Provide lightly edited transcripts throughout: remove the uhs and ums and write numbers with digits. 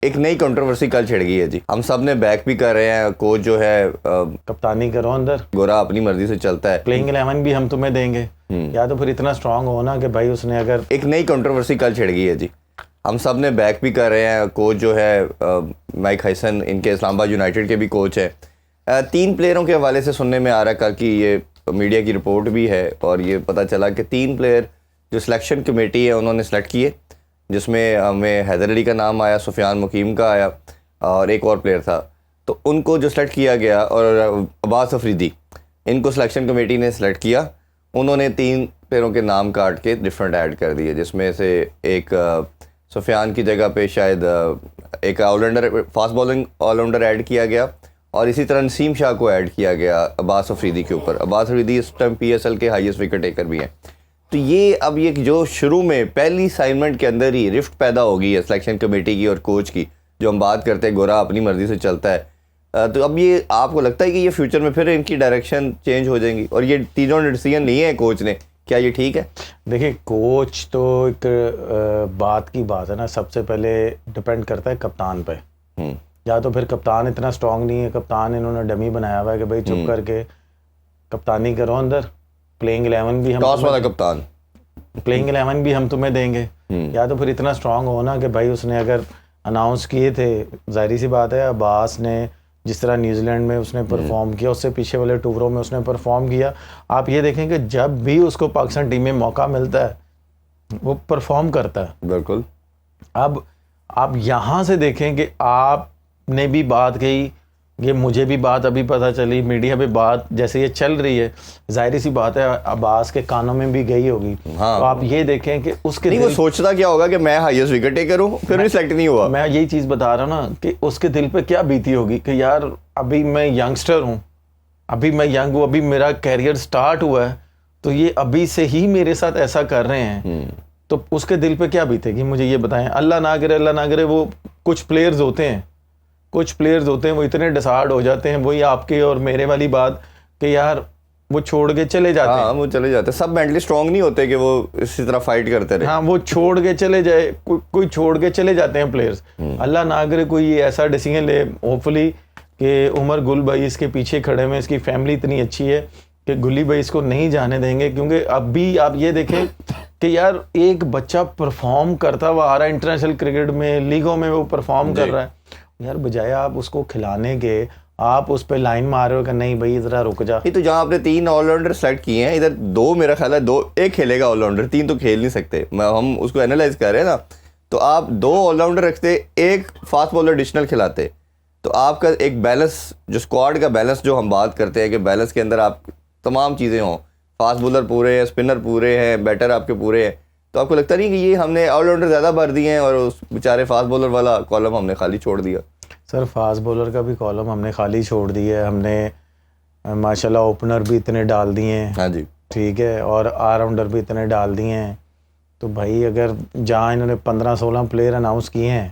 ایک نئی کنٹروورسی کل چھڑ گئی ہے جی. ہم سب نے بیک بھی کر رہے ہیں, کوچ جو ہے کپتانی کرو اندر, گورا اپنی مرضی سے چلتا ہے, پلینگ 11 بھی ہم تمہیں دیں گے, یا تو پھر اتنا اسٹرانگ ہونا کہ بھائی اس نے اگر ایک نئی کنٹروورسی کل چھڑ گئی ہے جی. ہم سب نے بیک بھی کر رہے ہیں, کوچ جو ہے مائک ہائسن ان کے اسلام آباد یونائٹڈ کے بھی کوچ ہے. 3 پلیئروں کے حوالے سے سننے میں آ رہا ہے کل کی یہ میڈیا کی رپورٹ بھی ہے, اور یہ پتہ چلا کہ 3 پلیئر جو سلیکشن کمیٹی ہے انہوں نے سلیکٹ کیے, جس میں ہمیں حیدر علی کا نام آیا, سفیان مقیم کا آیا, اور ایک اور پلیئر تھا. تو ان کو جو سلیکٹ کیا گیا, اور عباس افریدی, ان کو سلیکشن کمیٹی نے سلیکٹ کیا. انہوں نے 3 پلیئروں کے نام کاٹ کے ڈفرینٹ ایڈ کر دیے, جس میں سے ایک سفیان کی جگہ پہ شاید ایک all rounder, fast bowling all rounder add کیا گیا, اور اسی طرح نسیم شاہ کو ایڈ کیا گیا عباس افریدی کے اوپر. عباس افریدی اس ٹائم PSL کے ہائیسٹ وکٹ ٹیکر بھی ہیں. تو یہ اب یہ جو شروع میں پہلی اسائنمنٹ کے اندر ہی رفٹ پیدا ہو گئی ہے سلیکشن کمیٹی کی اور کوچ کی, جو ہم بات کرتے ہیں گورا اپنی مرضی سے چلتا ہے, تو اب یہ آپ کو لگتا ہے کہ یہ فیوچر میں پھر ان کی ڈائریکشن چینج ہو جائیں گی, اور یہ تینوں ڈیسیژن نہیں ہے کوچ نے, کیا یہ ٹھیک ہے؟ دیکھیں کوچ تو ایک بات کی بات ہے نا, سب سے پہلے ڈپینڈ کرتا ہے کپتان پہ. یا تو پھر کپتان اتنا اسٹرانگ نہیں ہے, کپتان انہوں نے ڈمی بنایا ہوا ہے کہ بھائی چپ کر کے کپتانی کرو اندر, پلینگ 11 بھی ہم ٹاس والا کپتان, پلینگ 11 بھی ہم تمہیں دیں گے. یا تو پھر اتنا اسٹرانگ ہونا کہ بھائی اس نے اگر اناؤنس کیے تھے, ظاہری سی بات ہے عباس نے جس طرح نیوزی لینڈ میں اس نے پرفارم کیا, اس سے پیچھے والے ٹوروں میں اس نے پرفارم کیا. آپ یہ دیکھیں کہ جب بھی اس کو پاکستان ٹیم میں موقع ملتا ہے وہ پرفارم کرتا ہے. بالکل. اب آپ یہاں سے دیکھیں کہ آپ نے بھی بات کہی, یہ مجھے بھی بات ابھی پتہ چلی, میڈیا پہ بات جیسے یہ چل رہی ہے, ظاہری سی بات ہے عباس کے کانوں میں بھی گئی ہوگی. تو آپ یہ دیکھیں کہ اس کے وہ سوچتا کیا ہوگا کہ میں ہائیسٹ وکٹ ٹیکر ہوں, پھر بھی سلیکٹ نہیں ہوا. میں یہی چیز بتا رہا ہوں نا کہ اس کے دل پہ کیا بیتی ہوگی کہ یار ابھی میں ینگسٹر ہوں, ابھی میں ینگ ہوں, ابھی میرا کیریئر سٹارٹ ہوا ہے, تو یہ ابھی سے ہی میرے ساتھ ایسا کر رہے ہیں. تو اس کے دل پہ کیا بیتے گی مجھے یہ بتائیں. اللہ نہ کرے وہ کچھ پلیئرز ہوتے ہیں وہ اتنے ڈسارڈ ہو جاتے ہیں, وہی آپ کے اور میرے والی بات کہ یار وہ چھوڑ کے چلے جاتے ہیں. وہ چلے جاتے ہیں, سب مینٹلی اسٹرانگ نہیں ہوتے کہ وہ اسی طرح فائٹ کرتے رہے. ہاں وہ چھوڑ کے چلے جائے, کوئی چھوڑ کے چلے جاتے ہیں پلیئرز. اللہ نہ کرے کوئی ایسا ڈیسیژن لے, ہوپ فلی کہ عمر گل بھائی اس کے پیچھے کھڑے ہوئے, اس کی فیملی اتنی اچھی ہے کہ گلی بھائی اس کو نہیں جانے دیں گے. کیونکہ اب بھی آپ یہ دیکھیں کہ یار ایک بچہ پرفارم کرتا ہوا آ رہا ہے انٹرنیشنل کرکٹ میں, لیگوں میں وہ پرفارم کر رہا ہے, یار بجائے آپ اس کو کھلانے کے آپ اس پہ لائن مار رہے ہو کہ نہیں بھائی ذرا رک جا. تو جہاں آپ نے 3 آل راؤنڈر سلیکٹ کیے ہیں, ادھر 2 میرا خیال ہے 1 کھیلے گا آل راؤنڈر, 3 تو کھیل نہیں سکتے. ہم اس کو اینالائز کر رہے ہیں نا, تو آپ 2 آل راؤنڈر رکھتے, 1 فاسٹ بالر ایڈیشنل کھلاتے, تو آپ کا ایک بیلنس, جو اسکواڈ کا بیلنس جو ہم بات کرتے ہیں کہ بیلنس کے اندر آپ تمام چیزیں ہوں, فاسٹ بالر پورے ہیں, اسپنر پورے ہیں, بیٹر آپ کے پورے ہیں, تو آپ کو لگتا نہیں کہ یہ ہم نے آل راؤنڈر زیادہ بھر دیے ہیں اور اس بیچارے فاسٹ بالر والا کالم ہم نے خالی چھوڑ دیا؟ سر فاسٹ بولر کا بھی کالم ہم نے خالی چھوڑ دیا ہے, ہم نے ماشاءاللہ اوپنر بھی اتنے ڈال دیے ہیں. ہاں جی ٹھیک ہے, اور آل راؤنڈر بھی اتنے ڈال دیے ہیں. تو بھائی اگر جہاں انہوں نے 15-16 پلیئر اناؤنس کیے ہیں,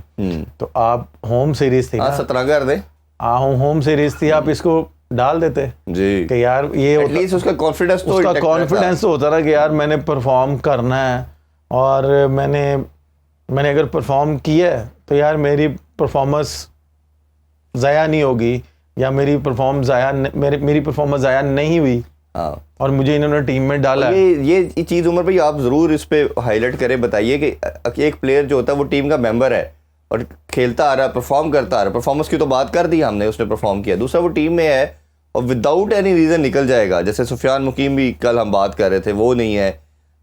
تو آپ ہوم سیریز تھی, 17 کر دیں, ہوم سیریز تھی, آپ اس کو ڈال دیتے جی کہ یار یہ ایٹ لیسٹ اس کا کانفیڈنس تو ہوتا نا کہ یار میں نے پرفارم کرنا ہے, اور میں نے اگر پرفارم کیا ہے تو یار میری پرفارمنس ضائع نہیں ہوگی, یا میری پرفارمنس ضائع نہیں ہوئی, اور مجھے انہوں نے ٹیم میں ڈالا. یہ چیز عمر بھائی آپ ضرور اس پہ ہائی لائٹ کریں, بتائیے کہ ایک پلیئر جو ہوتا ہے وہ ٹیم کا ممبر ہے اور کھیلتا آ رہا ہے, پرفارم کرتا آ رہا ہے, پرفارمنس کی تو بات کر دی ہم نے, اس نے پرفارم کیا. دوسرا وہ ٹیم میں ہے اور وداؤٹ اینی ریزن نکل جائے گا, جیسے سفیان مقیم بھی کل ہم بات کر رہے تھے, وہ نہیں ہے,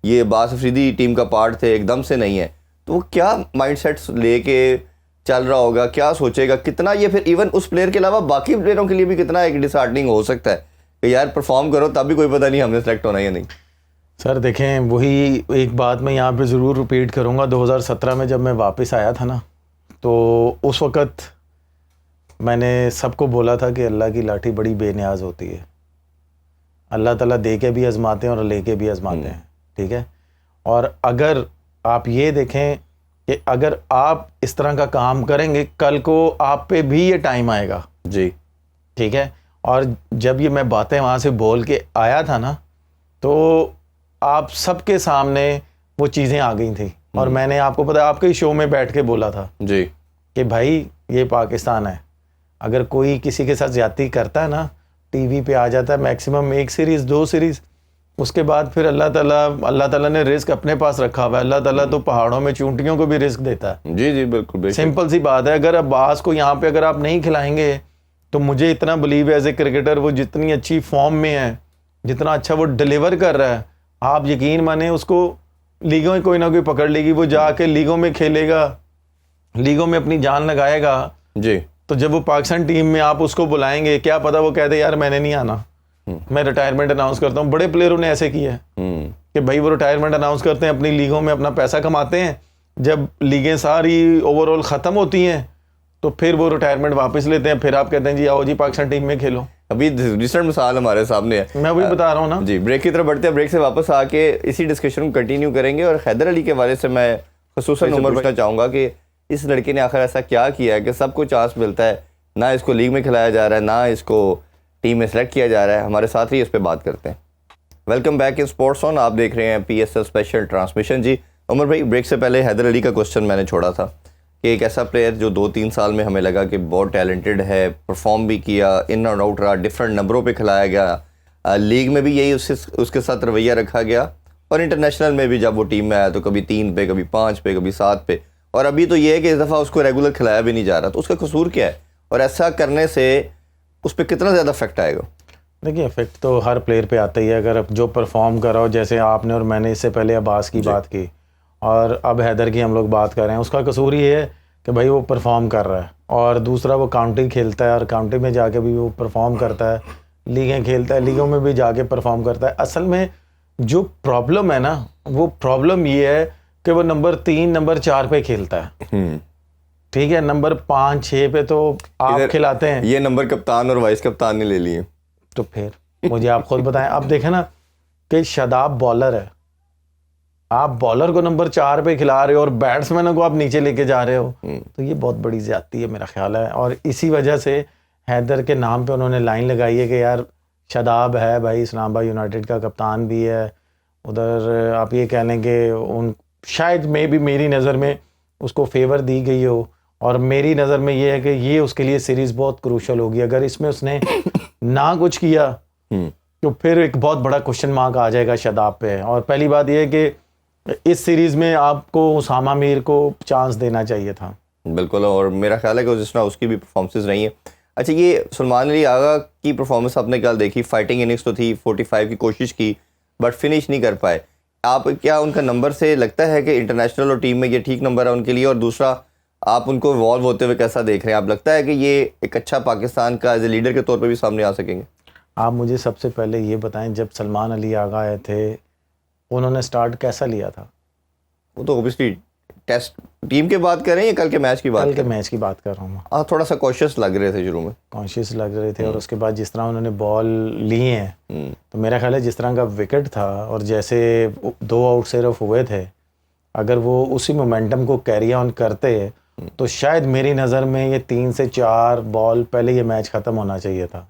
یہ عباس افریدی ٹیم کا پارٹ تھے, ایک دم سے نہیں ہے. تو وہ کیا مائنڈ سیٹس لے کے چل رہا ہوگا, کیا سوچے گا, کتنا یہ پھر ایون اس پلیئر کے علاوہ باقی پلیئروں کے لیے بھی کتنا ایک ڈس ہارٹننگ ہو سکتا ہے کہ یار پرفارم کرو تب بھی کوئی پتہ نہیں ہم نے سلیکٹ ہونا یا نہیں. سر دیکھیں وہی ایک بات میں یہاں پہ ضرور ریپیٹ کروں گا, 2017 میں جب میں واپس آیا تھا نا, تو اس وقت میں نے سب کو بولا تھا کہ اللہ کی لاٹھی بڑی بے نیاز ہوتی ہے, اللہ تعالیٰ دے کے بھی آزماتے ہیں اور لے کے بھی آزماتے ہیں. ٹھیک ہے, اور اگر آپ یہ دیکھیں کہ اگر آپ اس طرح کا کام کریں گے, کل کو آپ پہ بھی یہ ٹائم آئے گا. جی ٹھیک ہے, اور جب یہ میں باتیں وہاں سے بول کے آیا تھا نا, تو آپ سب کے سامنے وہ چیزیں آ گئی تھیں, اور میں نے آپ کو پتا آپ کے شو میں بیٹھ کے بولا تھا جی کہ بھائی یہ پاکستان ہے, اگر کوئی کسی کے ساتھ زیادتی کرتا ہے نا ٹی وی پہ آ جاتا ہے میکسیمم 1 سیریز 2 سیریز, اس کے بعد پھر اللہ تعالیٰ نے رزق اپنے پاس رکھا ہوا ہے. اللہ تعالیٰ تو پہاڑوں میں چونٹیوں کو بھی رزق دیتا ہے. جی جی بالکل, سمپل سی بات ہے. اگر عباس کو یہاں پہ اگر آپ نہیں کھلائیں گے تو مجھے اتنا بلیو ایز اے کرکٹر, وہ جتنی اچھی فارم میں ہے, جتنا اچھا وہ ڈیلیور کر رہا ہے, آپ یقین مانیں اس کو لیگوں میں کوئی نہ کوئی پکڑ لے گی. وہ جا کے لیگوں میں کھیلے گا, لیگوں میں اپنی جان لگائے گا. جی تو جب وہ پاکستان ٹیم میں آپ اس کو بلائیں گے, کیا پتا وہ کہہ دے یار میں نے نہیں آنا, میں ریٹائرمنٹ اناؤنس کرتا ہوں. بڑے پلیئروں نے ایسے کیا ہے کہ بھائی وہ ریٹائرمنٹ اناؤنس کرتے ہیں, اپنی لیگوں میں اپنا پیسہ کماتے ہیں. جب لیگیں ساری اوور آل ختم ہوتی ہیں تو پھر وہ ریٹائرمنٹ واپس لیتے ہیں. پھر آپ کہتے ہیں جی آؤ جی پاکستان ٹیم میں کھیلو. ابھی ریسنٹ مثال ہمارے سامنے ہے, میں وہی بتا رہا ہوں نا. جی بریک کی طرف بڑھتے ہیں, بریک سے واپس آ کے اسی ڈسکشن کو کنٹینیو کریں گے. اور حیدر علی کے حوالے سے میں خصوصاً عمر پوچھنا چاہوں گا کہ اس لڑکے نے آخر ایسا کیا کیا ہے کہ سب کو چانس ملتا ہے, نہ اس کو لیگ میں کھلایا جا رہا ہے, نہ اس کو ٹیم میں سلیکٹ کیا جا رہا ہے. ہمارے ساتھ ہی اس پہ بات کرتے ہیں. Welcome back in sports on, آپ دیکھ رہے ہیں P S L special transmission. جی عمر بھائی, بریک سے پہلے حیدر علی کا کوشچن میں نے چھوڑا تھا کہ ایک ایسا پلیئر جو 2-3 سال میں ہمیں لگا کہ بہت ٹیلنٹڈ ہے, پرفارم بھی کیا, ان اور آؤٹ رہا, ڈفرینٹ نمبروں پہ کھلایا گیا, لیگ میں بھی یہی اس کے ساتھ رویہ رکھا گیا, اور انٹرنیشنل میں بھی جب وہ ٹیم میں آیا تو کبھی 3 پہ, کبھی 5 پہ, کبھی 7 پہ, اور ابھی تو یہ ہے کہ اس دفعہ اس کو ریگولر کھلایا بھی نہیں جا رہا. تو اس کا قصور کیا ہے, اور ایسا کرنے سے اس پہ کتنا زیادہ افیکٹ آئے گا؟ دیکھیے افیکٹ تو ہر پلیئر پہ آتا ہی ہے. اگر جو پرفارم کر رہا ہو, جیسے آپ نے اور میں نے اس سے پہلے عباس کی بات کی اور اب حیدر کی ہم لوگ بات کر رہے ہیں, اس کا قصور یہ ہے کہ بھائی وہ پرفارم کر رہا ہے. اور دوسرا وہ کاؤنٹی کھیلتا ہے, اور کاؤنٹی میں جا کے بھی وہ پرفارم کرتا ہے, لیگیں کھیلتا ہے, لیگوں میں بھی جا کے پرفارم کرتا ہے. اصل میں جو پرابلم ہے نا, وہ پرابلم یہ ہے کہ وہ نمبر 3 نمبر 4 پہ کھیلتا ہے. ٹھیک ہے, نمبر 5 6 پہ تو آپ کھلاتے ہیں. یہ نمبر کپتان اور وائس کپتان نے لے لیے. تو پھر مجھے آپ خود بتائیں. اب دیکھیں نا کہ شاداب بالر ہے, آپ بالر کو نمبر 4 پہ کھلا رہے ہو اور بیٹسمینوں کو آپ نیچے لے کے جا رہے ہو, تو یہ بہت بڑی زیادتی ہے میرا خیال ہے. اور اسی وجہ سے حیدر کے نام پہ انہوں نے لائن لگائی ہے کہ یار شاداب ہے بھائی, اسلام آباد یونائٹڈ کا کپتان بھی ہے. ادھر آپ یہ کہہ لیں کہ شاید میں بھی میری نظر میں اس کو فیور دی گئی ہو, اور میری نظر میں یہ ہے کہ یہ اس کے لیے سیریز بہت کروشل ہوگی. اگر اس میں اس نے نہ کچھ کیا تو پھر ایک بہت بڑا کوشچن مارک آ جائے گا شاداب پہ. اور پہلی بات یہ ہے کہ اس سیریز میں آپ کو اسامہ میر کو چانس دینا چاہیے تھا. بالکل, اور میرا خیال ہے کہ جس طرح اس کی بھی پرفارمنسز رہی ہیں. اچھا, یہ سلمان علی آغا کی پرفارمنس آپ نے کیا دیکھی؟ فائٹنگ اننگس تو تھی, 45 کی کوشش کی بٹ فنش نہیں کر پائے. آپ کیا ان کا نمبر سے لگتا ہے کہ انٹرنیشنل اور ٹیم میں یہ ٹھیک نمبر ہے ان کے لیے؟ اور دوسرا, آپ ان کو ایوالو ہوتے ہوئے کیسا دیکھ رہے ہیں؟ آپ لگتا ہے کہ یہ ایک اچھا پاکستان کا ایز اے لیڈر کے طور پہ بھی سامنے آ سکیں گے؟ آپ مجھے سب سے پہلے یہ بتائیں, جب سلمان علی آغا آئے تھے انہوں نے سٹارٹ کیسا لیا تھا؟ وہ تو اوبیسلی ٹیسٹ ٹیم کے بات کر رہے ہیں یا کل کے میچ کی بات؟ کل کے میچ کی بات کر رہا ہوں میں. تھوڑا سا کاشیس لگ رہے تھے شروع میں, کانشیس لگ رہے تھے. اور اس کے بعد جس طرح انہوں نے بال لیے ہیں تو میرا خیال ہے جس طرح کا وکٹ تھا اور جیسے 2 آؤٹ صرف ہوئے تھے, اگر وہ اسی مومنٹم کو کیری آن کرتے تو شاید میری نظر میں یہ 3 سے 4 بال پہلے یہ میچ ختم ہونا چاہیے تھا.